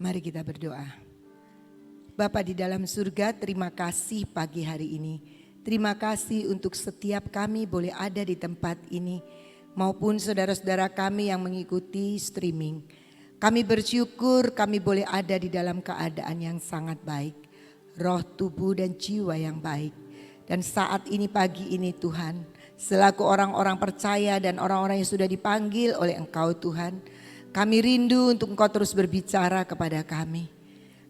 Mari kita berdoa. Bapa di dalam surga, terima kasih pagi hari ini. Terima kasih untuk setiap kami boleh ada di tempat ini, maupun saudara-saudara kami yang mengikuti streaming. Kami bersyukur kami boleh ada di dalam keadaan yang sangat baik. Roh, tubuh dan jiwa yang baik. Dan saat ini pagi ini Tuhan, selaku orang-orang percaya dan orang-orang yang sudah dipanggil oleh Engkau Tuhan, kami rindu untuk Engkau terus berbicara kepada kami.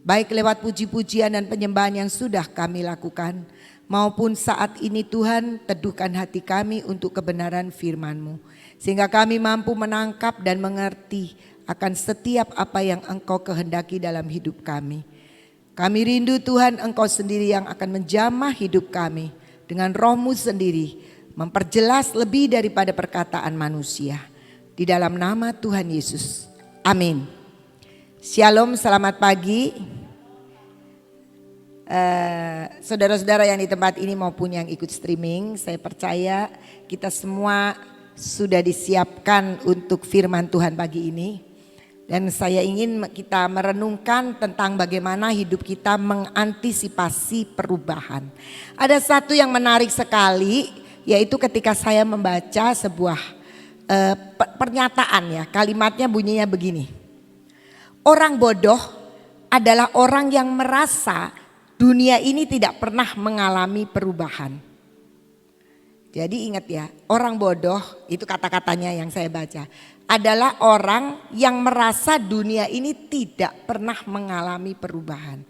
Baik lewat puji-pujian dan penyembahan yang sudah kami lakukan, maupun saat ini Tuhan teduhkan hati kami untuk kebenaran firman-Mu. Sehingga kami mampu menangkap dan mengerti akan setiap apa yang Engkau kehendaki dalam hidup kami. Kami rindu Tuhan Engkau sendiri yang akan menjamah hidup kami dengan Roh-Mu sendiri, memperjelas lebih daripada perkataan manusia. Di dalam nama Tuhan Yesus. Amin. Shalom, selamat pagi. Saudara-saudara yang di tempat ini maupun yang ikut streaming, saya percaya kita semua sudah disiapkan untuk firman Tuhan pagi ini. Dan saya ingin kita merenungkan tentang bagaimana hidup kita mengantisipasi perubahan. Ada satu yang menarik sekali, yaitu ketika saya membaca sebuah pernyataan ya, kalimatnya bunyinya begini. Orang bodoh adalah orang yang merasa dunia ini tidak pernah mengalami perubahan. Jadi ingat ya, orang bodoh itu kata-katanya yang saya baca, adalah orang yang merasa dunia ini tidak pernah mengalami perubahan.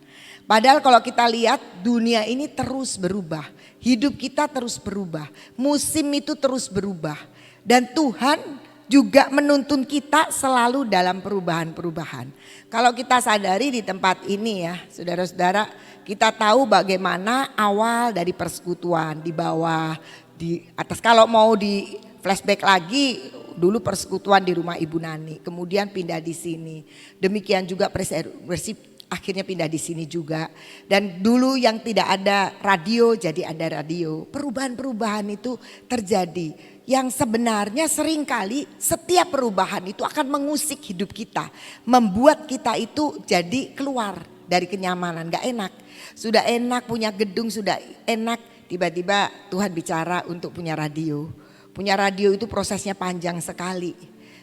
Padahal kalau kita lihat dunia ini terus berubah, hidup kita terus berubah, musim itu terus berubah. Dan Tuhan juga menuntun kita selalu dalam perubahan-perubahan. Kalau kita sadari di tempat ini ya saudara-saudara, kita tahu bagaimana awal dari persekutuan di bawah, di atas. Kalau mau di flashback lagi, dulu persekutuan di rumah Ibu Nani, kemudian pindah di sini. Demikian juga Worship akhirnya pindah di sini juga. Dan dulu yang tidak ada radio jadi ada radio. Perubahan-perubahan itu terjadi. Yang sebenarnya seringkali setiap perubahan itu akan mengusik hidup kita. Membuat kita itu jadi keluar dari kenyamanan, gak enak. Sudah enak punya gedung, sudah enak, tiba-tiba Tuhan bicara untuk punya radio. Punya radio itu prosesnya panjang sekali.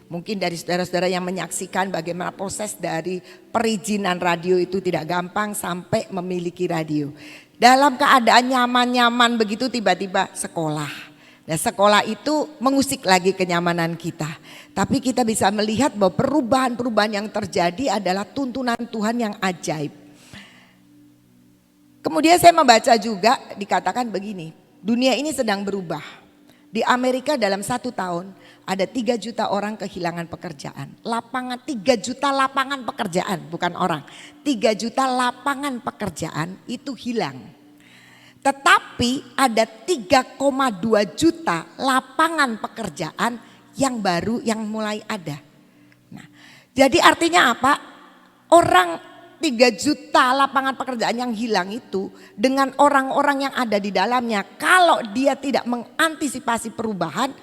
Mungkin dari saudara-saudara yang menyaksikan bagaimana proses dari perizinan radio itu tidak gampang sampai memiliki radio. Dalam keadaan nyaman-nyaman begitu tiba-tiba sekolah. Dan sekolah itu mengusik lagi kenyamanan kita. Tapi kita bisa melihat bahwa perubahan-perubahan yang terjadi adalah tuntunan Tuhan yang ajaib. Kemudian saya membaca juga dikatakan begini, dunia ini sedang berubah. Di Amerika dalam 1 tahun ada 3 juta orang kehilangan pekerjaan. 3 juta lapangan pekerjaan, bukan orang. 3 juta lapangan pekerjaan itu hilang. Tetapi ada 3,2 juta lapangan pekerjaan yang baru yang mulai ada. Nah, jadi artinya apa? Orang 3 juta lapangan pekerjaan yang hilang itu dengan orang-orang yang ada di dalamnya, kalau dia tidak mengantisipasi perubahan,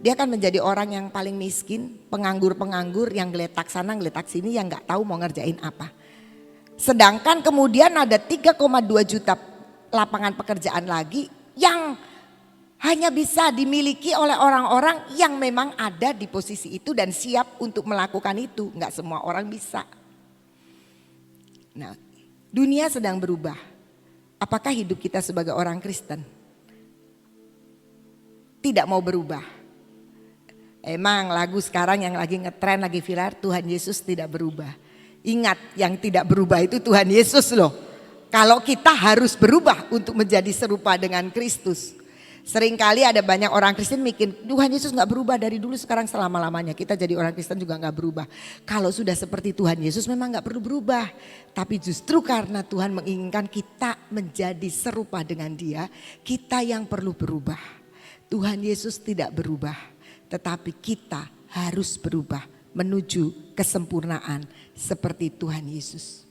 dia akan menjadi orang yang paling miskin, penganggur-penganggur yang geletak sana geletak sini yang gak tahu mau ngerjain apa. Sedangkan kemudian ada 3,2 juta lapangan pekerjaan lagi yang hanya bisa dimiliki oleh orang-orang yang memang ada di posisi itu dan siap untuk melakukan itu. Enggak semua orang bisa. Nah, dunia sedang berubah. Apakah hidup kita sebagai orang Kristen tidak mau berubah? Emang lagu sekarang yang lagi ngetren, lagi viral, Tuhan Yesus tidak berubah. Ingat, yang tidak berubah itu Tuhan Yesus loh. Kalau kita harus berubah untuk menjadi serupa dengan Kristus. Seringkali ada banyak orang Kristen mikir Tuhan Yesus gak berubah dari dulu sekarang selama-lamanya. Kita jadi orang Kristen juga gak berubah. Kalau sudah seperti Tuhan Yesus memang gak perlu berubah. Tapi justru karena Tuhan menginginkan kita menjadi serupa dengan Dia, kita yang perlu berubah. Tuhan Yesus tidak berubah, tetapi kita harus berubah menuju kesempurnaan seperti Tuhan Yesus.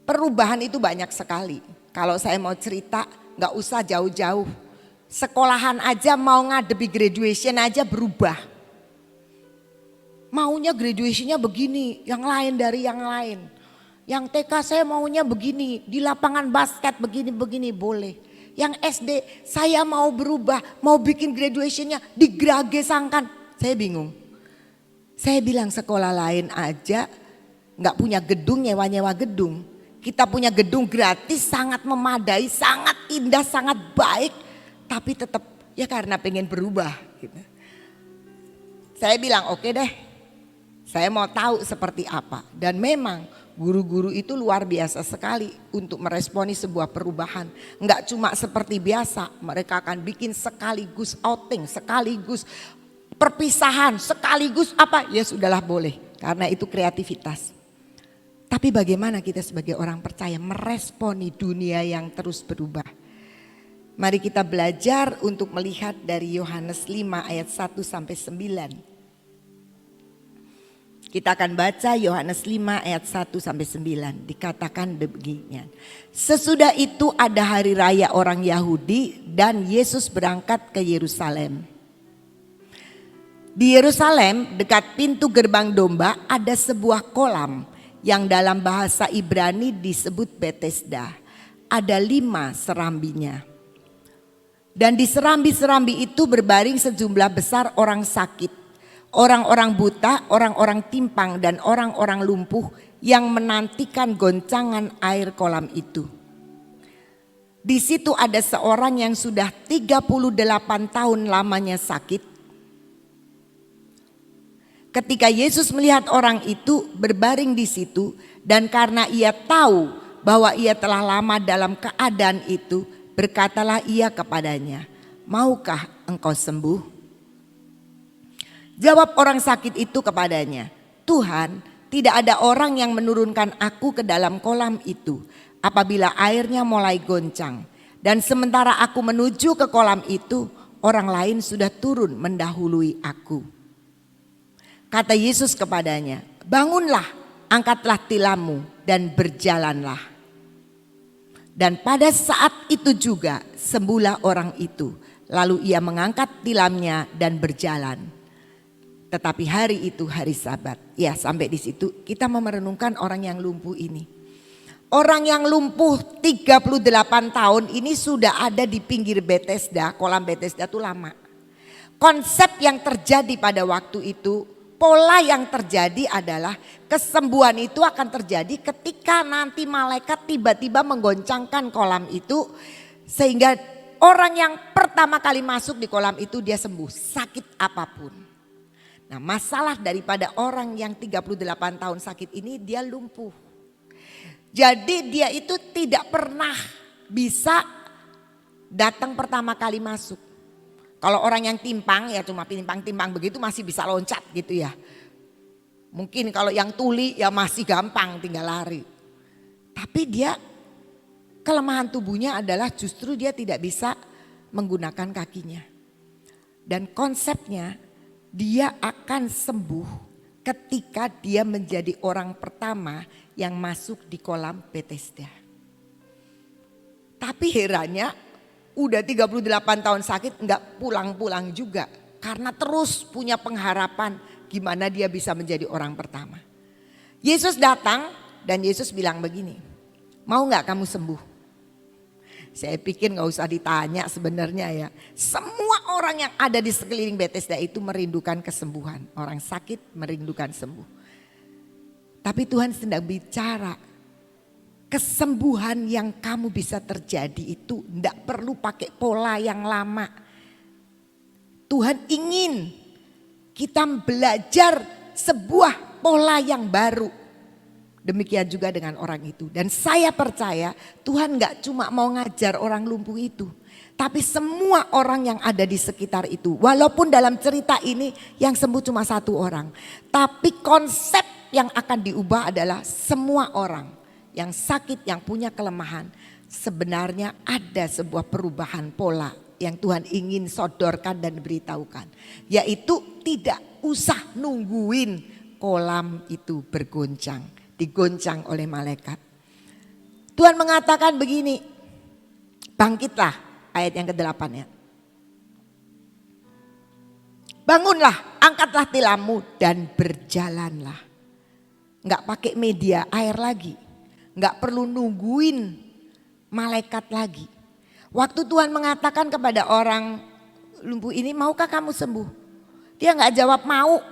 Perubahan itu banyak sekali. Kalau saya mau cerita gak usah jauh-jauh. Sekolahan aja mau ngadepi graduation aja berubah. Maunya graduationnya begini, yang lain dari yang lain. Yang TK saya maunya begini, di lapangan basket begini-begini boleh. Yang SD saya mau berubah, mau bikin graduationnya digragesangkan. Saya bingung. Saya bilang sekolah lain aja nggak punya gedung, nyewa-nyewa gedung. Kita punya gedung gratis, sangat memadai, sangat indah, sangat baik. Tapi tetap ya karena pengen berubah gitu. Saya bilang oke deh, saya mau tahu seperti apa. Dan memang guru-guru itu luar biasa sekali untuk meresponi sebuah perubahan. Enggak cuma seperti biasa, mereka akan bikin sekaligus outing, sekaligus perpisahan, sekaligus apa, ya sudahlah boleh. Karena itu kreativitas. Tapi bagaimana kita sebagai orang percaya meresponi dunia yang terus berubah? Mari kita belajar untuk melihat dari Yohanes 5 ayat 1 sampai 9. Kita akan baca Yohanes 5 ayat 1 sampai 9. Dikatakan demikian. Sesudah itu ada hari raya orang Yahudi dan Yesus berangkat ke Yerusalem. Di Yerusalem dekat pintu gerbang domba ada sebuah kolam yang dalam bahasa Ibrani disebut Betesda. Ada 5 serambinya. Dan di serambi-serambi itu berbaring sejumlah besar orang sakit, orang-orang buta, orang-orang timpang dan orang-orang lumpuh yang menantikan goncangan air kolam itu. Di situ ada seorang yang sudah 38 tahun lamanya sakit. Ketika Yesus melihat orang itu berbaring di situ dan karena ia tahu bahwa ia telah lama dalam keadaan itu, berkatalah ia kepadanya, maukah engkau sembuh? Jawab orang sakit itu kepadanya, Tuhan, tidak ada orang yang menurunkan aku ke dalam kolam itu apabila airnya mulai goncang. Dan sementara aku menuju ke kolam itu, orang lain sudah turun mendahului aku. Kata Yesus kepadanya, bangunlah, angkatlah tilammu dan berjalanlah. Dan pada saat itu juga sembuhlah orang itu. Lalu ia mengangkat tilamnya dan berjalan. Tetapi hari itu hari Sabat. Ya, sampai di situ kita merenungkan orang yang lumpuh ini. Orang yang lumpuh 38 tahun ini sudah ada di pinggir Betesda. Kolam Betesda itu lama. Konsep yang terjadi pada waktu itu, pola yang terjadi adalah kesembuhan itu akan terjadi ketika nanti malaikat tiba-tiba menggoncangkan kolam itu. Sehingga orang yang pertama kali masuk di kolam itu dia sembuh sakit apapun. Nah, masalah daripada orang yang 38 tahun sakit ini dia lumpuh. Jadi dia itu tidak pernah bisa datang pertama kali masuk. Kalau orang yang timpang ya cuma timpang-timpang begitu masih bisa loncat gitu ya. Mungkin kalau yang tuli ya masih gampang tinggal lari. Tapi dia kelemahan tubuhnya adalah justru dia tidak bisa menggunakan kakinya. Dan konsepnya dia akan sembuh ketika dia menjadi orang pertama yang masuk di kolam Betesda. Tapi herannya udah 38 tahun sakit enggak pulang-pulang juga. Karena terus punya pengharapan gimana dia bisa menjadi orang pertama. Yesus datang dan Yesus bilang begini, mau gak kamu sembuh? Saya pikir gak usah ditanya sebenarnya ya. Semua orang yang ada di sekeliling Betesda itu merindukan kesembuhan. Orang sakit merindukan sembuh. Tapi Tuhan sedang bicara. Kesembuhan yang kamu bisa terjadi itu tidak perlu pakai pola yang lama. Tuhan ingin kita belajar sebuah pola yang baru. Demikian juga dengan orang itu. Dan saya percaya Tuhan gak cuma mau ngajar orang lumpuh itu. Tapi semua orang yang ada di sekitar itu. Walaupun dalam cerita ini yang sembuh cuma 1 orang. Tapi konsep yang akan diubah adalah semua orang yang sakit, yang punya kelemahan, sebenarnya ada sebuah perubahan pola yang Tuhan ingin sodorkan dan beritahukan. Yaitu tidak usah nungguin kolam itu bergoncang, digoncang oleh malaikat. Tuhan mengatakan begini, bangkitlah, ayat yang ke-8 ya. Bangunlah, angkatlah tilammu dan berjalanlah. Enggak pakai media air lagi. Enggak perlu nungguin malaikat lagi. Waktu Tuhan mengatakan kepada orang lumpuh ini, maukah kamu sembuh? Dia enggak jawab mau.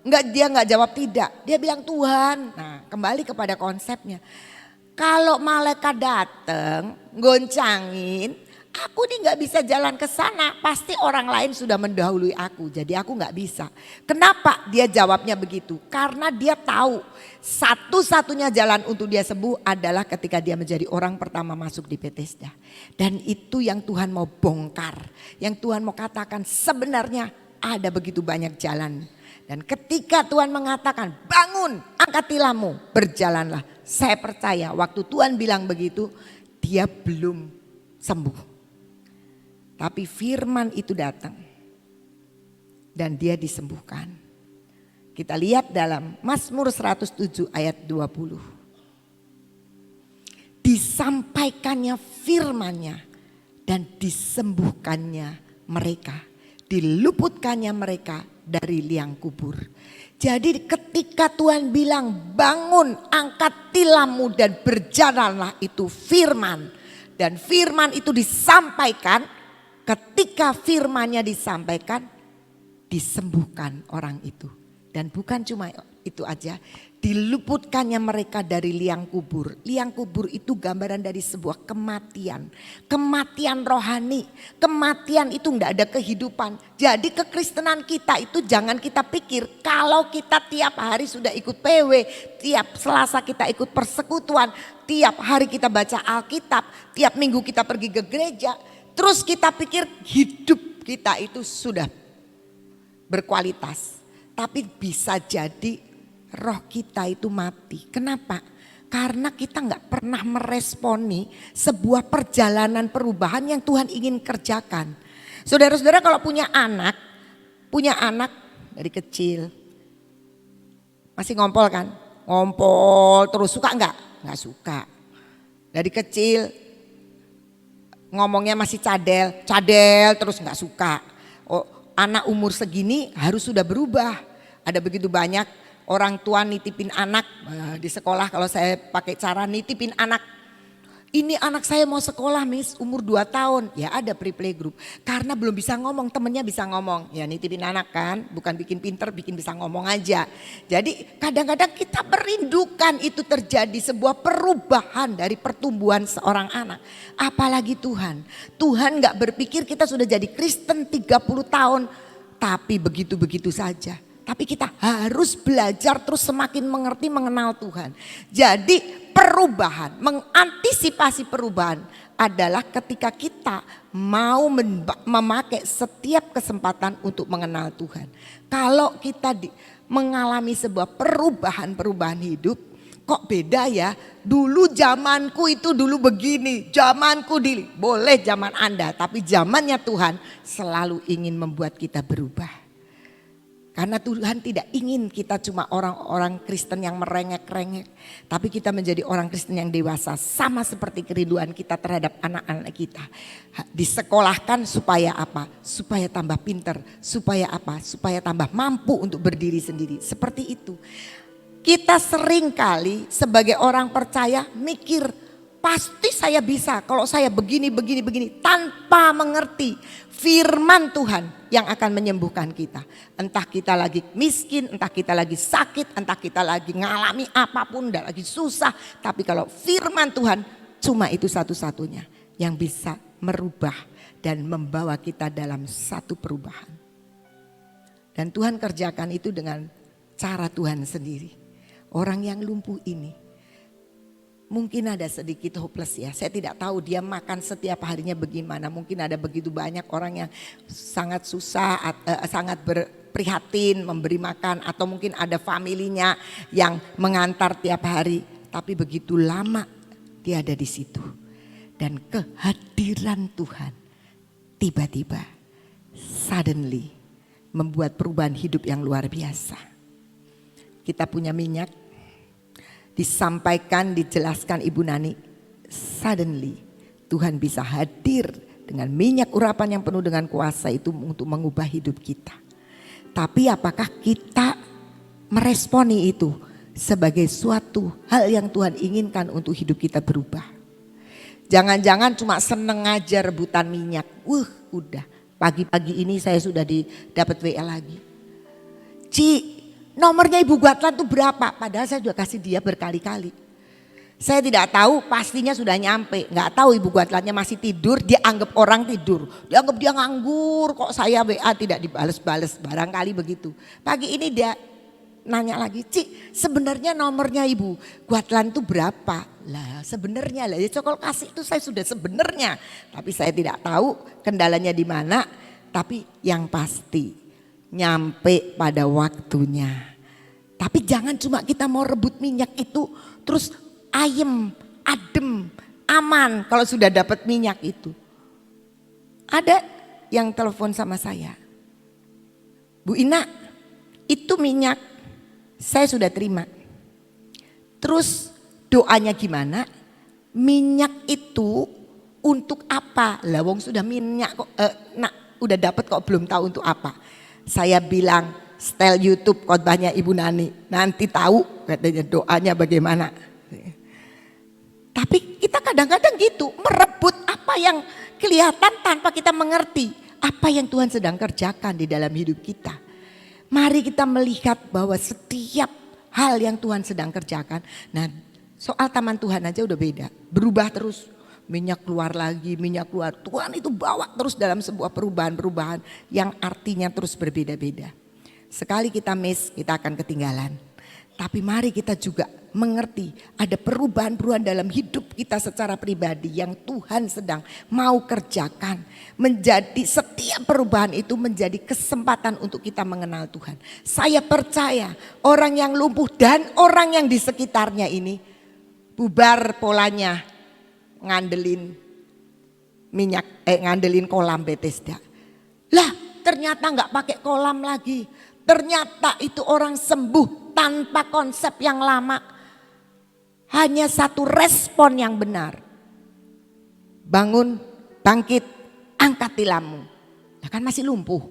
Dia enggak jawab tidak. Dia bilang Tuhan. Nah, kembali kepada konsepnya. Kalau malaikat datang, goncangin, aku nih nggak bisa jalan ke sana. Pasti orang lain sudah mendahului aku. Jadi aku nggak bisa. Kenapa dia jawabnya begitu? Karena dia tahu satu-satunya jalan untuk dia sembuh adalah ketika dia menjadi orang pertama masuk di Bethesda. Dan itu yang Tuhan mau bongkar. Yang Tuhan mau katakan sebenarnya ada begitu banyak jalan. Dan ketika Tuhan mengatakan bangun, angkat tilammu, berjalanlah. Saya percaya waktu Tuhan bilang begitu, dia belum sembuh. Tapi firman itu datang dan dia disembuhkan. Kita lihat dalam Mazmur 107 ayat 20. Disampaikannya firman-Nya dan disembuhkannya mereka. Diluputkannya mereka dari liang kubur. Jadi ketika Tuhan bilang bangun, angkat tilammu dan berjalanlah, itu firman. Dan firman itu disampaikan, ketika firmannya disampaikan disembuhkan orang itu. Dan bukan cuma itu aja, diluputkannya mereka dari liang kubur. Liang kubur itu gambaran dari sebuah kematian. Kematian rohani, kematian itu enggak ada kehidupan. Jadi kekristenan kita itu jangan kita pikir kalau kita tiap hari sudah ikut PW, tiap Selasa kita ikut persekutuan, tiap hari kita baca Alkitab, tiap minggu kita pergi ke gereja. Terus kita pikir hidup kita itu sudah berkualitas. Tapi bisa jadi roh kita itu mati. Kenapa? Karena kita nggak pernah meresponi sebuah perjalanan perubahan yang Tuhan ingin kerjakan. Saudara-saudara kalau punya anak dari kecil masih ngompol kan? Ngompol terus, suka nggak? Nggak suka. Dari kecil ngomongnya masih cadel terus nggak suka. Anak umur segini harus sudah berubah. Ada begitu banyak orang tua nitipin anak di sekolah, kalau saya pakai cara nitipin anak. Ini anak saya mau sekolah Miss, umur 2 tahun. Ya ada pre-play group. Karena belum bisa ngomong, temennya bisa ngomong. Ya nitipin anak kan, bukan bikin pinter, bikin bisa ngomong aja. Jadi kadang-kadang kita merindukan itu terjadi sebuah perubahan dari pertumbuhan seorang anak. Apalagi Tuhan. Tuhan gak berpikir kita sudah jadi Kristen 30 tahun. Tapi begitu-begitu saja. Tapi kita harus belajar terus semakin mengerti, mengenal Tuhan. Jadi perubahan, mengantisipasi perubahan adalah ketika kita mau memakai setiap kesempatan untuk mengenal Tuhan. Kalau kita mengalami sebuah perubahan hidup, kok beda ya? Dulu zamanku itu dulu begini, zamanku boleh zaman Anda, tapi zamannya Tuhan selalu ingin membuat kita berubah. Karena Tuhan tidak ingin kita cuma orang-orang Kristen yang merengek-rengek. Tapi kita menjadi orang Kristen yang dewasa. Sama seperti kerinduan kita terhadap anak-anak kita. Disekolahkan supaya apa? Supaya tambah pinter. Supaya apa? Supaya tambah mampu untuk berdiri sendiri. Seperti itu. Kita sering kali sebagai orang percaya mikir, pasti saya bisa kalau saya begini. Tanpa mengerti firman Tuhan yang akan menyembuhkan kita. Entah kita lagi miskin, entah kita lagi sakit, entah kita lagi ngalami apapun, dan lagi susah. Tapi kalau firman Tuhan cuma itu satu-satunya yang bisa merubah dan membawa kita dalam satu perubahan. Dan Tuhan kerjakan itu dengan cara Tuhan sendiri. Orang yang lumpuh ini mungkin ada sedikit hopeless ya. Saya tidak tahu dia makan setiap harinya bagaimana. Mungkin ada begitu banyak orang yang sangat susah, sangat berprihatin memberi makan. Atau mungkin ada familinya yang mengantar tiap hari. Tapi begitu lama dia ada di situ. Dan kehadiran Tuhan tiba-tiba, suddenly membuat perubahan hidup yang luar biasa. Kita punya minyak. Disampaikan, dijelaskan Ibu Nani, suddenly Tuhan bisa hadir dengan minyak urapan yang penuh dengan kuasa itu untuk mengubah hidup kita. Tapi apakah kita meresponi itu sebagai suatu hal yang Tuhan inginkan untuk hidup kita berubah? Jangan-jangan cuma seneng aja rebutan minyak. Udah pagi-pagi ini saya sudah dapat WA lagi. Ci, nomornya Ibu Guatlan tuh berapa? Padahal saya sudah kasih dia berkali-kali. Saya tidak tahu, pastinya sudah nyampe. Nggak tahu Ibu Guatlannya masih tidur, dia anggap orang tidur. Dia anggap dia nganggur, kok saya WA tidak dibales-bales, barangkali begitu. Pagi ini dia nanya lagi, Ci sebenarnya nomornya Ibu Guatlan itu berapa? Lah sebenarnya lah, ya cokol kasih itu saya sudah sebenarnya. Tapi saya tidak tahu kendalanya di mana, tapi yang pasti nyampe pada waktunya. Tapi jangan cuma kita mau rebut minyak itu terus ayem, adem, aman kalau sudah dapat minyak itu. Ada yang telepon sama saya. Bu Ina, itu minyak saya sudah terima. Terus doanya gimana? Minyak itu untuk apa? Lah wong sudah minyak kok, udah dapat kok belum tahu untuk apa. Saya bilang setel YouTube khotbahnya Ibu Nani. Nanti tahu katanya doanya bagaimana. Tapi kita kadang-kadang gitu merebut apa yang kelihatan tanpa kita mengerti apa yang Tuhan sedang kerjakan di dalam hidup kita. Mari kita melihat bahwa setiap hal yang Tuhan sedang kerjakan. Nah soal taman Tuhan aja udah beda. Berubah terus. Minyak keluar lagi, minyak keluar. Tuhan itu bawa terus dalam sebuah perubahan-perubahan yang artinya terus berbeda-beda. Sekali kita miss, kita akan ketinggalan. Tapi mari kita juga mengerti ada perubahan-perubahan dalam hidup kita secara pribadi yang Tuhan sedang mau kerjakan. Menjadi setiap perubahan itu menjadi kesempatan untuk kita mengenal Tuhan. Saya percaya orang yang lumpuh dan orang yang di sekitarnya ini bubar polanya ngandelin minyak, ngandelin kolam Bethesda. Lah ternyata nggak pakai kolam lagi. Ternyata itu orang sembuh tanpa konsep yang lama. Hanya satu respon yang benar. Bangun, bangkit, angkat tilammu. Nah kan masih lumpuh.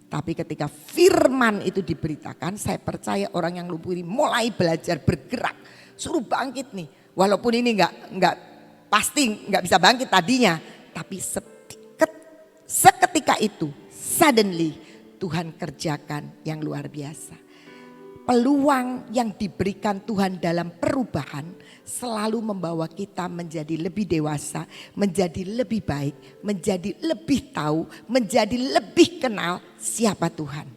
Tapi ketika firman itu diberitakan, saya percaya orang yang lumpuh ini mulai belajar bergerak. Suruh bangkit nih. Walaupun ini nggak pasti nggak bisa bangkit tadinya. Tapi seketika itu, suddenly Tuhan kerjakan yang luar biasa. Peluang yang diberikan Tuhan dalam perubahan selalu membawa kita menjadi lebih dewasa, menjadi lebih baik, menjadi lebih tahu, menjadi lebih kenal siapa Tuhan.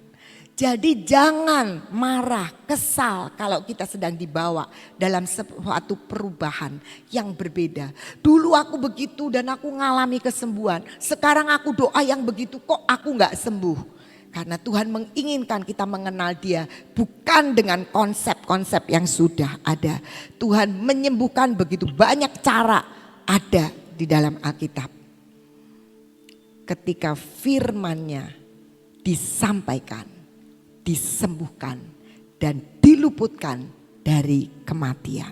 Jadi jangan marah, kesal kalau kita sedang dibawa dalam suatu perubahan yang berbeda. Dulu aku begitu dan aku ngalami kesembuhan. Sekarang aku doa yang begitu kok aku gak sembuh. Karena Tuhan menginginkan kita mengenal Dia bukan dengan konsep-konsep yang sudah ada. Tuhan menyembuhkan begitu banyak cara ada di dalam Alkitab. Ketika firman-Nya disampaikan, disembuhkan dan diluputkan dari kematian.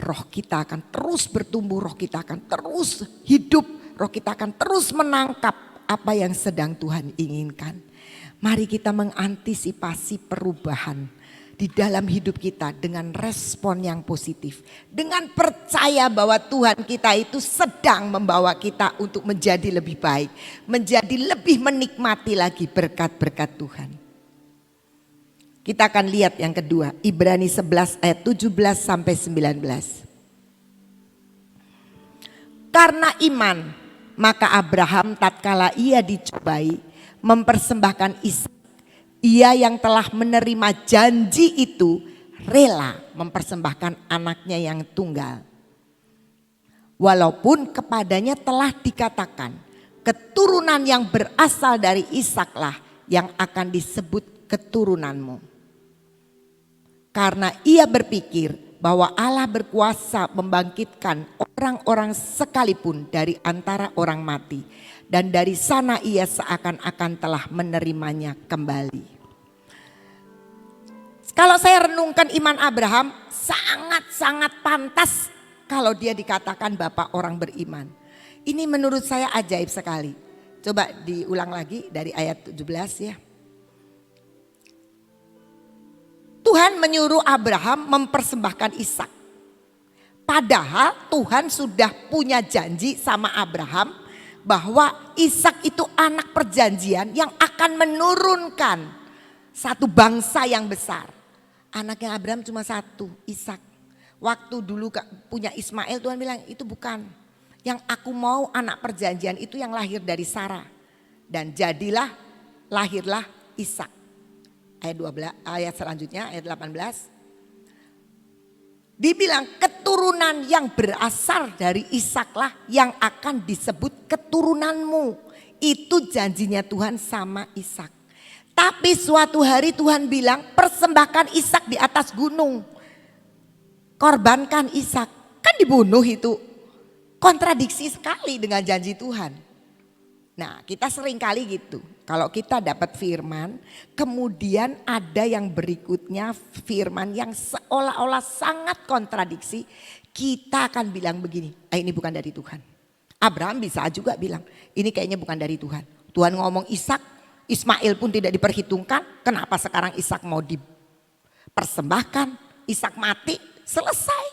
Roh kita akan terus bertumbuh, roh kita akan terus hidup, roh kita akan terus menangkap apa yang sedang Tuhan inginkan. Mari kita mengantisipasi perubahan di dalam hidup kita dengan respon yang positif. Dengan percaya bahwa Tuhan kita itu sedang membawa kita untuk menjadi lebih baik. Menjadi lebih menikmati lagi berkat-berkat Tuhan. Kita akan lihat yang kedua, Ibrani 11 ayat 17 sampai 19. Karena iman, maka Abraham tatkala ia dicobai mempersembahkan Ishak, ia yang telah menerima janji itu rela mempersembahkan anaknya yang tunggal. Walaupun kepadanya telah dikatakan keturunan yang berasal dari Ishaklah yang akan disebut keturunanmu. Karena ia berpikir bahwa Allah berkuasa membangkitkan orang-orang sekalipun dari antara orang mati. Dan dari sana ia seakan-akan telah menerimanya kembali. Kalau saya renungkan iman Abraham, sangat-sangat pantas kalau dia dikatakan bapak orang beriman. Ini menurut saya ajaib sekali. Coba diulang lagi dari ayat 17 ya. Tuhan menyuruh Abraham mempersembahkan Ishak. Padahal Tuhan sudah punya janji sama Abraham bahwa Ishak itu anak perjanjian yang akan menurunkan satu bangsa yang besar. Anaknya Abraham cuma satu, Ishak. Waktu dulu punya Ismail, Tuhan bilang itu bukan. Yang aku mau anak perjanjian itu yang lahir dari Sarah. Dan lahirlah Ishak. Ayat selanjutnya, ayat 18. Dibilang keturunan yang berasal dari Ishaklah yang akan disebut keturunanmu. Itu janjinya Tuhan sama Ishak. Tapi suatu hari Tuhan bilang persembahkan Ishak di atas gunung. Korbankan Ishak. Kan dibunuh itu. Kontradiksi sekali dengan janji Tuhan. Nah, kita sering kali gitu. Kalau kita dapat firman, kemudian ada yang berikutnya firman yang seolah-olah sangat kontradiksi, kita akan bilang begini, ini bukan dari Tuhan. Abraham bisa juga bilang, ini kayaknya bukan dari Tuhan. Tuhan ngomong Ishak, Ismail pun tidak diperhitungkan, kenapa sekarang Ishak mau dipersembahkan, Ishak mati, selesai.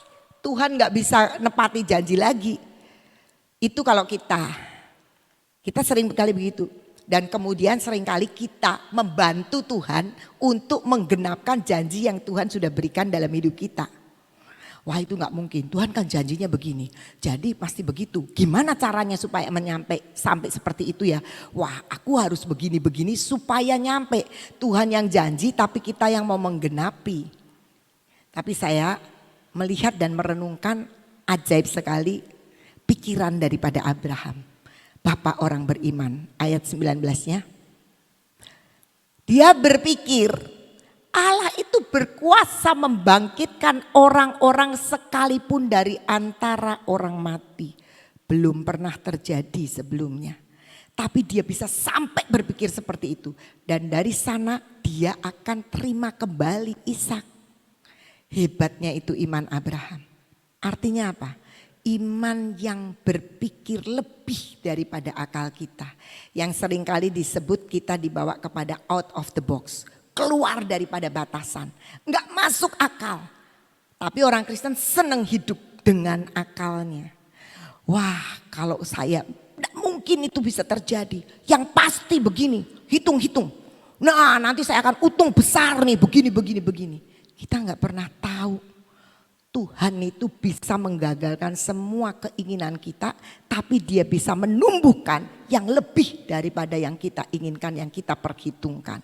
Tuhan gak bisa nepati janji lagi. Itu kalau kita sering kali begitu. Dan kemudian seringkali kita membantu Tuhan untuk menggenapkan janji yang Tuhan sudah berikan dalam hidup kita. Wah itu gak mungkin, Tuhan kan janjinya begini. Jadi pasti begitu, gimana caranya supaya sampai seperti itu ya. Wah aku harus begini-begini supaya nyampe. Tuhan yang janji tapi kita yang mau menggenapi. Tapi saya melihat dan merenungkan ajaib sekali pikiran daripada Abraham. Bapak orang beriman, ayat 19-nya. Dia berpikir Allah itu berkuasa membangkitkan orang-orang sekalipun dari antara orang mati. Belum pernah terjadi sebelumnya. Tapi dia bisa sampai berpikir seperti itu. Dan dari sana dia akan terima kembali Ishak. Hebatnya itu iman Abraham. Artinya apa? Iman yang berpikir lebih daripada akal kita. Yang seringkali disebut kita dibawa kepada out of the box. Keluar daripada batasan. Enggak masuk akal. Tapi orang Kristen senang hidup dengan akalnya. Wah kalau saya, enggak mungkin itu bisa terjadi. Yang pasti begini, hitung-hitung. Nah nanti saya akan untung besar nih, begini. Kita enggak pernah tahu. Tuhan itu bisa menggagalkan semua keinginan kita, tapi dia bisa menumbuhkan yang lebih daripada yang kita inginkan, yang kita perhitungkan.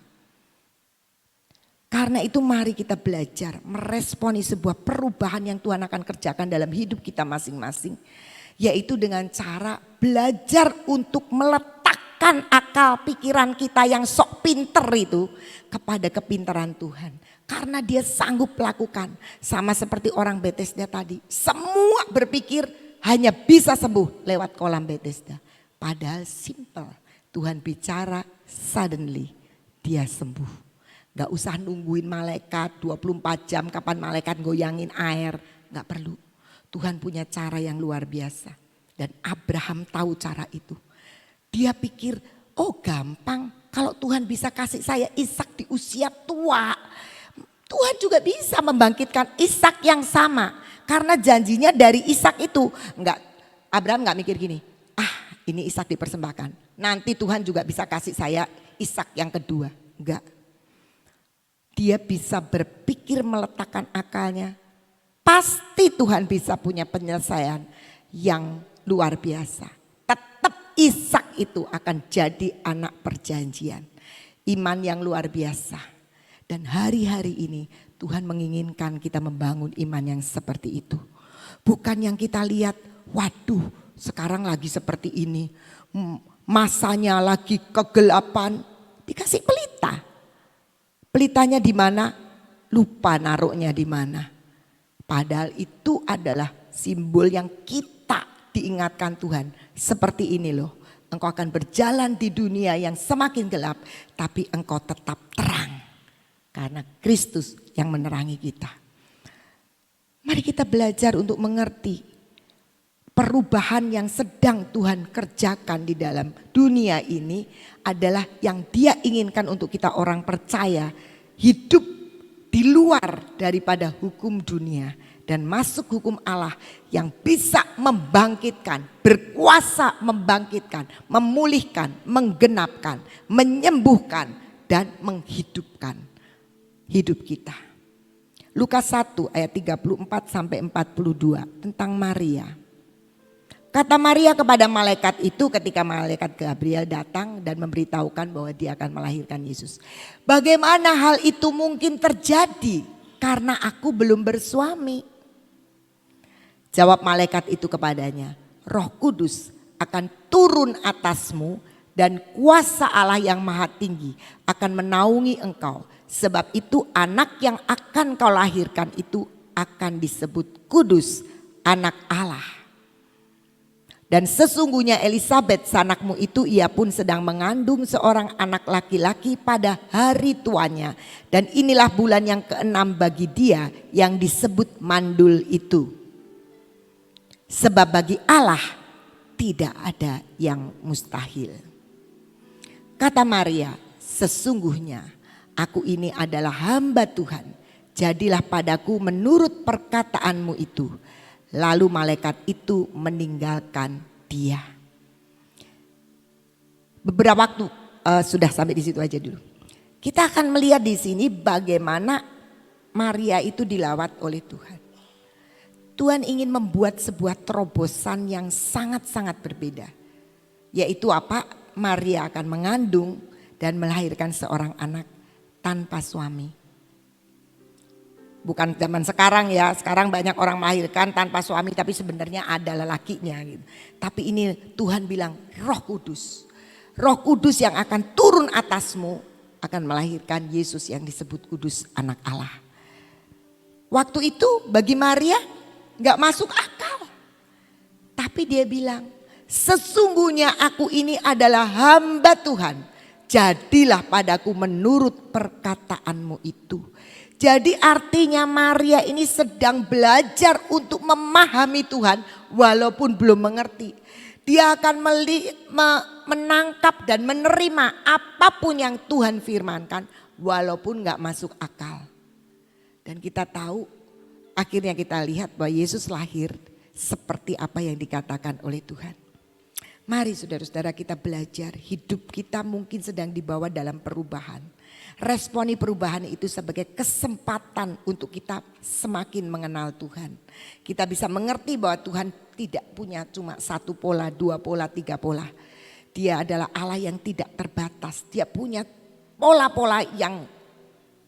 Karena itu mari kita belajar meresponi sebuah perubahan yang Tuhan akan kerjakan dalam hidup kita masing-masing. Yaitu dengan cara belajar untuk meletakkan akal pikiran kita yang sok pinter itu kepada kepintaran Tuhan. Karena dia sanggup melakukan. Sama seperti orang Bethesda tadi. Semua berpikir hanya bisa sembuh lewat kolam Bethesda. Padahal simple. Tuhan bicara suddenly dia sembuh. Gak usah nungguin malaikat 24 jam kapan malaikat goyangin air. Gak perlu. Tuhan punya cara yang luar biasa. Dan Abraham tahu cara itu. Dia pikir oh gampang. Kalau Tuhan bisa kasih saya Ishak di usia tua. Tuhan juga bisa membangkitkan Ishak yang sama. Karena janjinya dari Ishak itu. Abraham gak mikir gini. Ini Ishak dipersembahkan. Nanti Tuhan juga bisa kasih saya Ishak yang kedua. Enggak. Dia bisa berpikir meletakkan akalnya. Pasti Tuhan bisa punya penyelesaian yang luar biasa. Tetap Ishak itu akan jadi anak perjanjian. Iman yang luar biasa. Dan hari-hari ini Tuhan menginginkan kita membangun iman yang seperti itu. Bukan yang kita lihat, waduh sekarang lagi seperti ini. Masanya lagi kegelapan, dikasih pelita. Pelitanya di mana? Lupa naruhnya di mana. Padahal itu adalah simbol yang kita diingatkan Tuhan. Seperti ini loh, engkau akan berjalan di dunia yang semakin gelap, tapi engkau tetap terang. Karena Kristus yang menerangi kita. Mari kita belajar untuk mengerti perubahan yang sedang Tuhan kerjakan di dalam dunia ini adalah yang Dia inginkan untuk kita orang percaya hidup di luar daripada hukum dunia dan masuk hukum Allah yang bisa membangkitkan, berkuasa membangkitkan, memulihkan, menggenapkan, menyembuhkan dan menghidupkan hidup kita. Lukas 1 ayat 34 sampai 42 tentang Maria. Kata Maria kepada malaikat itu ketika malaikat Gabriel datang dan memberitahukan bahwa dia akan melahirkan Yesus. Bagaimana hal itu mungkin terjadi karena aku belum bersuami? Jawab malaikat itu kepadanya, Roh Kudus akan turun atasmu dan kuasa Allah yang maha tinggi akan menaungi engkau. Sebab itu anak yang akan kau lahirkan itu akan disebut kudus, anak Allah. Dan sesungguhnya Elisabet sanakmu itu ia pun sedang mengandung seorang anak laki-laki pada hari tuanya. Dan inilah bulan yang ke-6 bagi dia yang disebut mandul itu. Sebab bagi Allah tidak ada yang mustahil. Kata Maria, sesungguhnya aku ini adalah hamba Tuhan. Jadilah padaku menurut perkataanmu itu. Lalu malaikat itu meninggalkan dia. Beberapa waktu sudah sampai di situ aja dulu. Kita akan melihat di sini bagaimana Maria itu dilawat oleh Tuhan. Tuhan ingin membuat sebuah terobosan yang sangat-sangat berbeda. Yaitu apa? Maria akan mengandung dan melahirkan seorang anak tanpa suami. Bukan zaman sekarang ya, sekarang banyak orang melahirkan tanpa suami tapi sebenarnya ada lelakinya gitu. Tapi ini Tuhan bilang Roh Kudus. Roh Kudus yang akan turun atasmu akan melahirkan Yesus yang disebut kudus, anak Allah. Waktu itu bagi Maria gak masuk akal. Tapi dia bilang, sesungguhnya aku ini adalah hamba Tuhan. Jadilah padaku menurut perkataanmu itu. Jadi artinya Maria ini sedang belajar untuk memahami Tuhan walaupun belum mengerti. Dia akan menangkap dan menerima apapun yang Tuhan firmankan walaupun gak masuk akal. Dan kita tahu akhirnya kita lihat bahwa Yesus lahir seperti apa yang dikatakan oleh Tuhan. Mari saudara-saudara kita belajar, hidup kita mungkin sedang dibawa dalam perubahan. Responi perubahan itu sebagai kesempatan untuk kita semakin mengenal Tuhan. Kita bisa mengerti bahwa Tuhan tidak punya cuma satu pola, dua pola, tiga pola. Dia adalah Allah yang tidak terbatas. Dia punya pola-pola yang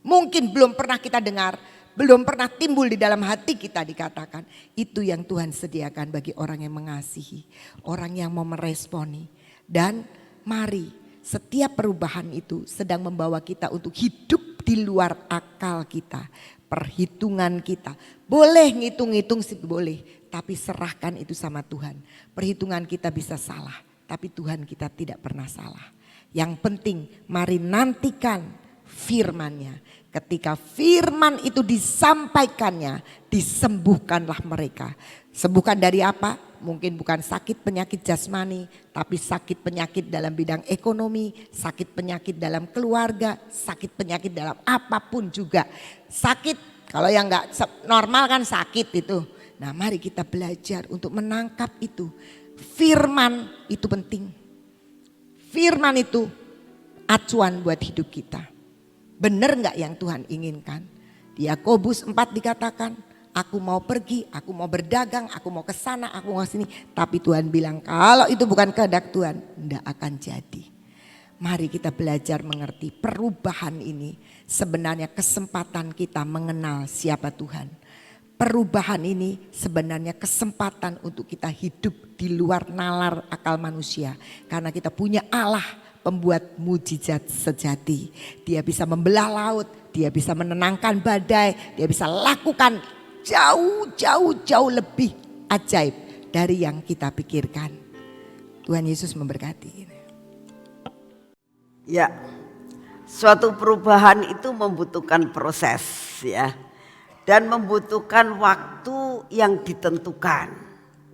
mungkin belum pernah kita dengar, belum pernah timbul di dalam hati kita dikatakan. Itu yang Tuhan sediakan bagi orang yang mengasihi, orang yang mau meresponi. Dan mari, setiap perubahan itu sedang membawa kita untuk hidup di luar akal kita, perhitungan kita. Boleh ngitung-ngitung sih boleh, tapi serahkan itu sama Tuhan. Perhitungan kita bisa salah, tapi Tuhan kita tidak pernah salah. Yang penting mari nantikan firman-Nya. Ketika firman itu disampaikannya, disembuhkanlah mereka. Sembuhkan dari apa? Mungkin bukan sakit penyakit jasmani, tapi sakit penyakit dalam bidang ekonomi, sakit penyakit dalam keluarga, sakit penyakit dalam apapun juga. Sakit, kalau yang gak normal kan sakit itu. Nah mari kita belajar untuk menangkap itu. Firman itu penting. Firman itu acuan buat hidup kita. Benar gak yang Tuhan inginkan? Di Yakobus 4 dikatakan, aku mau pergi, aku mau berdagang, aku mau ke sana, aku mau sini. Tapi Tuhan bilang kalau itu bukan kehendak Tuhan, tidak akan jadi. Mari kita belajar mengerti perubahan ini sebenarnya kesempatan kita mengenal siapa Tuhan. Perubahan ini sebenarnya kesempatan untuk kita hidup di luar nalar akal manusia. Karena kita punya Allah pembuat mujizat sejati. Dia bisa membelah laut, dia bisa menenangkan badai, dia bisa lakukan jauh lebih ajaib dari yang kita pikirkan. Tuhan Yesus memberkati. Ya, suatu perubahan itu membutuhkan proses ya. Dan membutuhkan waktu yang ditentukan.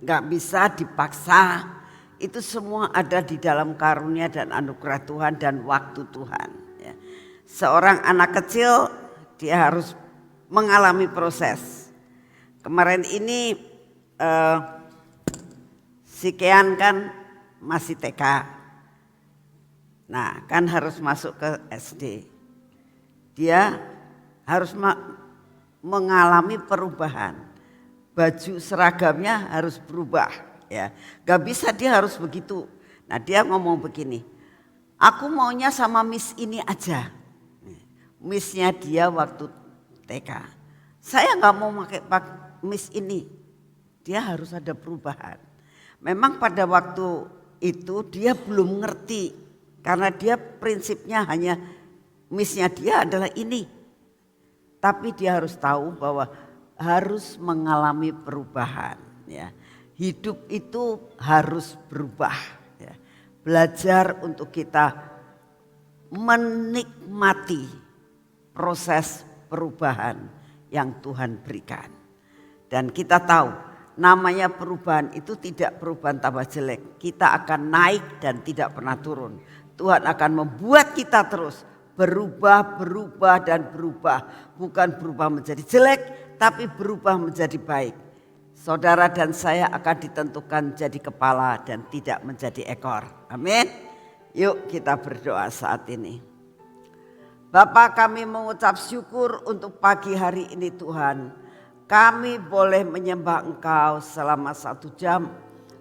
Gak bisa dipaksa. Itu semua ada di dalam karunia dan anugerah Tuhan dan waktu Tuhan. Ya. Seorang anak kecil dia harus mengalami proses. Kemarin ini si Kean kan masih TK. Nah, kan harus masuk ke SD. Dia harus mengalami perubahan. Baju seragamnya harus berubah, ya. Gak bisa dia harus begitu. Nah, dia ngomong begini, aku maunya sama Miss ini aja. Missnya dia waktu TK. Saya gak mau pakai Miss ini. Dia harus ada perubahan. Memang pada waktu itu dia belum ngerti. Karena dia prinsipnya hanya missnya dia adalah ini. Tapi dia harus tahu bahwa harus mengalami perubahan. Ya. Hidup itu harus berubah. Ya. Belajar untuk kita menikmati proses perubahan yang Tuhan berikan. Dan kita tahu namanya perubahan itu tidak perubahan tambah jelek. Kita akan naik dan tidak pernah turun. Tuhan akan membuat kita terus berubah dan berubah. Bukan berubah menjadi jelek, tapi berubah menjadi baik. Saudara dan saya akan ditentukan jadi kepala dan tidak menjadi ekor. Amin. Yuk kita berdoa saat ini. Bapa, kami mengucap syukur untuk pagi hari ini Tuhan. Kami boleh menyembah Engkau selama 1 jam.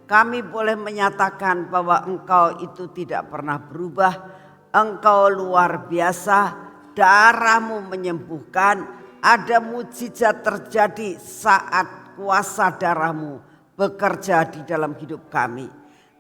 Kami boleh menyatakan bahwa Engkau itu tidak pernah berubah. Engkau luar biasa, darah-Mu menyembuhkan. Ada mujizat terjadi saat kuasa darah-Mu bekerja di dalam hidup kami.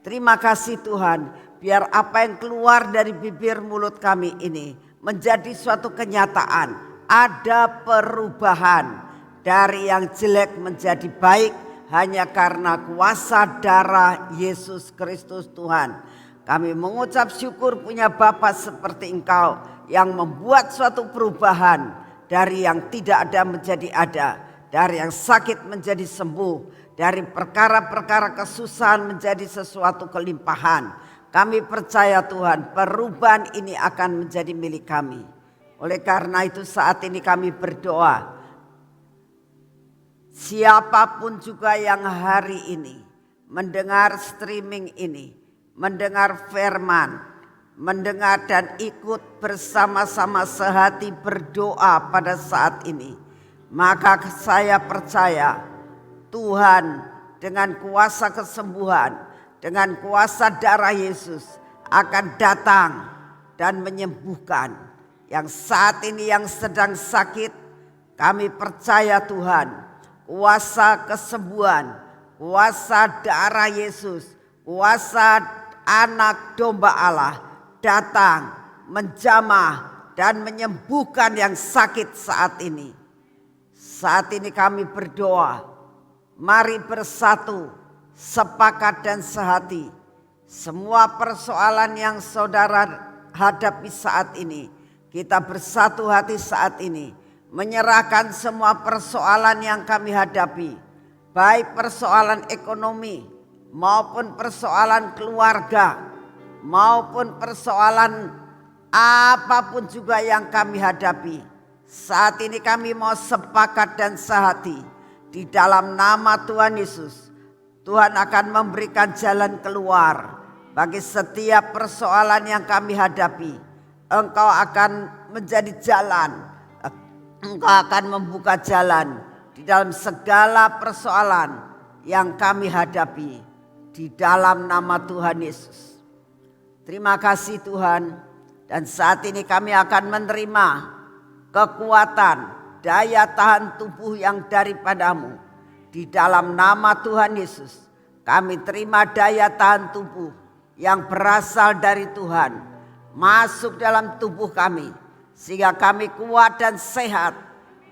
Terima kasih Tuhan, biar apa yang keluar dari bibir mulut kami ini menjadi suatu kenyataan. Ada perubahan dari yang jelek menjadi baik hanya karena kuasa darah Yesus Kristus Tuhan. Kami mengucap syukur punya Bapa seperti Engkau yang membuat suatu perubahan dari yang tidak ada menjadi ada, dari yang sakit menjadi sembuh, dari perkara-perkara kesusahan menjadi sesuatu kelimpahan. Kami percaya Tuhan, perubahan ini akan menjadi milik kami. Oleh karena itu saat ini kami berdoa, siapapun juga yang hari ini mendengar streaming ini, mendengar firman, mendengar dan ikut bersama-sama sehati berdoa pada saat ini, maka saya percaya Tuhan dengan kuasa kesembuhan, dengan kuasa darah Yesus akan datang dan menyembuhkan. Yang saat ini yang sedang sakit, kami percaya Tuhan, kuasa kesembuhan, kuasa darah Yesus, kuasa anak domba Allah datang menjamah dan menyembuhkan yang sakit saat ini. Saat ini kami berdoa, mari bersatu, sepakat dan sehati. Semua persoalan yang saudara hadapi saat ini, kita bersatu hati saat ini, menyerahkan semua persoalan yang kami hadapi, baik persoalan ekonomi maupun persoalan keluarga, maupun persoalan apapun juga yang kami hadapi. Saat ini kami mau sepakat dan sehati di dalam nama Tuhan Yesus. Tuhan akan memberikan jalan keluar bagi setiap persoalan yang kami hadapi. Engkau akan menjadi jalan. Engkau akan membuka jalan di dalam segala persoalan yang kami hadapi di dalam nama Tuhan Yesus. Terima kasih Tuhan, dan saat ini kami akan menerima kekuatan, daya tahan tubuh yang daripadamu. Di dalam nama Tuhan Yesus, kami terima daya tahan tubuh yang berasal dari Tuhan masuk dalam tubuh kami, sehingga kami kuat dan sehat,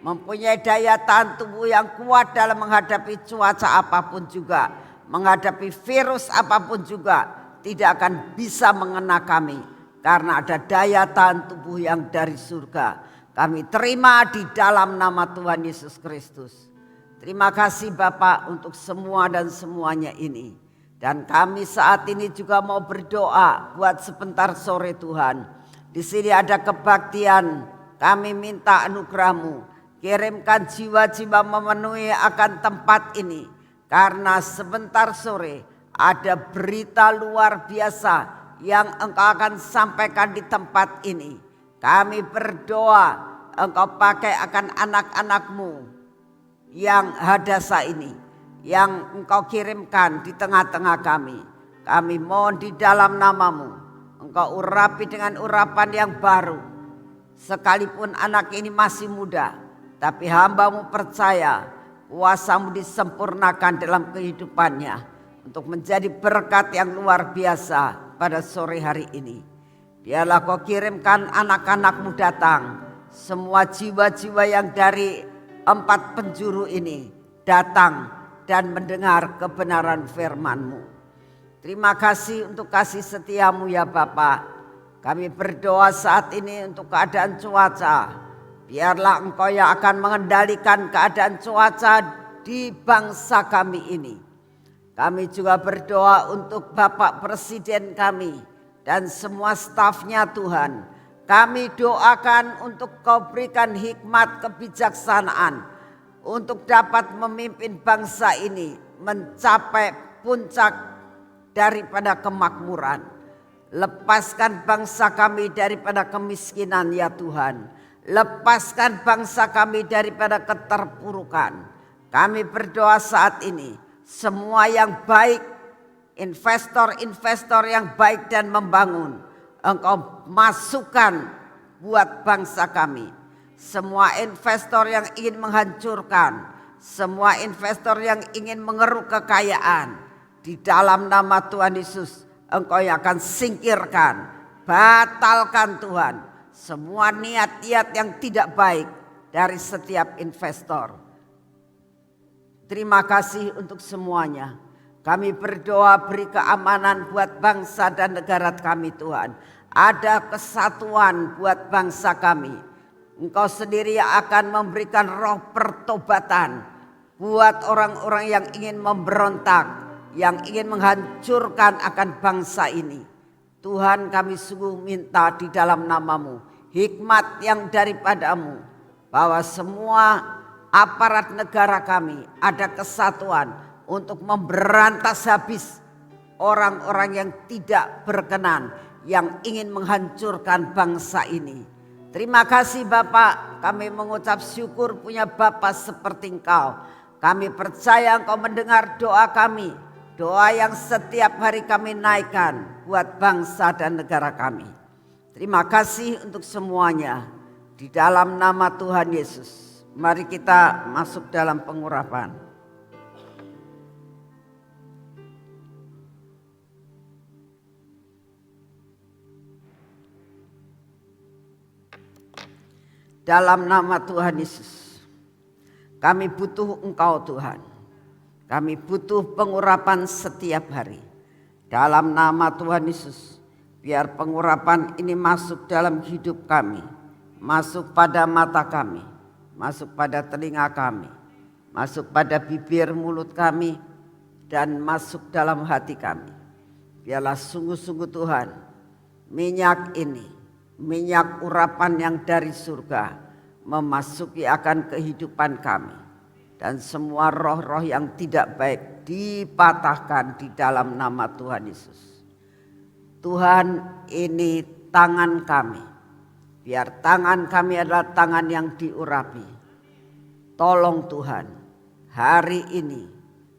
mempunyai daya tahan tubuh yang kuat dalam menghadapi cuaca apapun juga, menghadapi virus apapun juga, tidak akan bisa mengena kami karena ada daya tahan tubuh yang dari surga. Kami terima di dalam nama Tuhan Yesus Kristus. Terima kasih Bapak untuk semua dan semuanya ini. Dan kami saat ini juga mau berdoa buat sebentar sore Tuhan. Di sini ada kebaktian kami minta anugerah-Mu. Kirimkan jiwa-jiwa memenuhi akan tempat ini. Karena sebentar sore ada berita luar biasa yang Engkau akan sampaikan di tempat ini. Kami berdoa Engkau pakai akan anak-anak-Mu yang hadasa ini, yang Engkau kirimkan di tengah-tengah kami. Kami mohon di dalam nama-Mu, Engkau urapi dengan urapan yang baru. Sekalipun anak ini masih muda, tapi hamba-Mu percaya kuasa-Mu disempurnakan dalam kehidupannya untuk menjadi berkat yang luar biasa pada sore hari ini. Biarlah Kau kirimkan anak-anak-Mu datang, semua jiwa-jiwa yang dari 4 penjuru ini datang dan mendengar kebenaran firman-Mu. Terima kasih untuk kasih setia-Mu ya Bapa. Kami berdoa saat ini untuk keadaan cuaca. Biarlah Engkau yang akan mengendalikan keadaan cuaca di bangsa kami ini. Kami juga berdoa untuk Bapak Presiden kami dan semua stafnya Tuhan. Kami doakan untuk Kau berikan hikmat kebijaksanaan untuk dapat memimpin bangsa ini mencapai puncak daripada kemakmuran. Lepaskan bangsa kami daripada kemiskinan ya Tuhan. Lepaskan bangsa kami daripada keterpurukan. Kami berdoa saat ini, semua yang baik, investor-investor yang baik dan membangun, Engkau masukkan buat bangsa kami. Semua investor yang ingin menghancurkan, semua investor yang ingin mengeruk kekayaan, di dalam nama Tuhan Yesus, Engkau yang akan singkirkan, batalkan Tuhan. Semua niat-niat yang tidak baik dari setiap investor. Terima kasih untuk semuanya. Kami berdoa beri keamanan buat bangsa dan negara kami Tuhan. Ada kesatuan buat bangsa kami. Engkau sendiri akan memberikan roh pertobatan buat orang-orang yang ingin memberontak, yang ingin menghancurkan akan bangsa ini. Tuhan, kami sungguh minta di dalam nama-Mu hikmat yang daripada-Mu, bahwa semua aparat negara kami ada kesatuan untuk memberantas habis orang-orang yang tidak berkenan, yang ingin menghancurkan bangsa ini. Terima kasih Bapak, kami mengucap syukur punya Bapak seperti Engkau. Kami percaya Engkau mendengar doa kami, doa yang setiap hari kami naikkan buat bangsa dan negara kami. Terima kasih untuk semuanya. Di dalam nama Tuhan Yesus, mari kita masuk dalam pengurapan. Dalam nama Tuhan Yesus, kami butuh Engkau Tuhan. Kami butuh pengurapan setiap hari. Dalam nama Tuhan Yesus, biar pengurapan ini masuk dalam hidup kami, masuk pada mata kami, masuk pada telinga kami, masuk pada bibir mulut kami, dan masuk dalam hati kami. Biarlah sungguh-sungguh Tuhan, minyak ini, minyak urapan yang dari surga, memasuki akan kehidupan kami. Dan semua roh-roh yang tidak baik dipatahkan di dalam nama Tuhan Yesus. Tuhan, ini tangan kami. Biar tangan kami adalah tangan yang diurapi. Tolong Tuhan, hari ini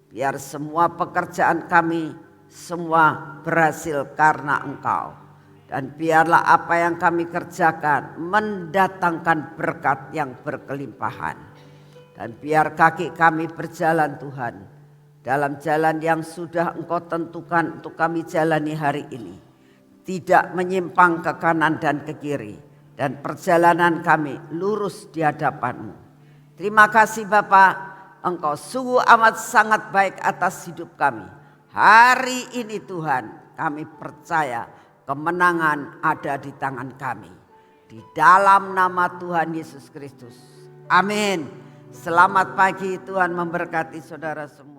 biar semua pekerjaan kami semua berhasil karena Engkau. Dan biarlah apa yang kami kerjakan mendatangkan berkat yang berkelimpahan. Dan biar kaki kami berjalan Tuhan, dalam jalan yang sudah Engkau tentukan untuk kami jalani hari ini. Tidak menyimpang ke kanan dan ke kiri. Dan perjalanan kami lurus di hadapan-Mu. Terima kasih Bapak, Engkau sungguh amat sangat baik atas hidup kami. Hari ini Tuhan, kami percaya kemenangan ada di tangan kami. Di dalam nama Tuhan Yesus Kristus. Amin. Selamat pagi, Tuhan memberkati saudara semua.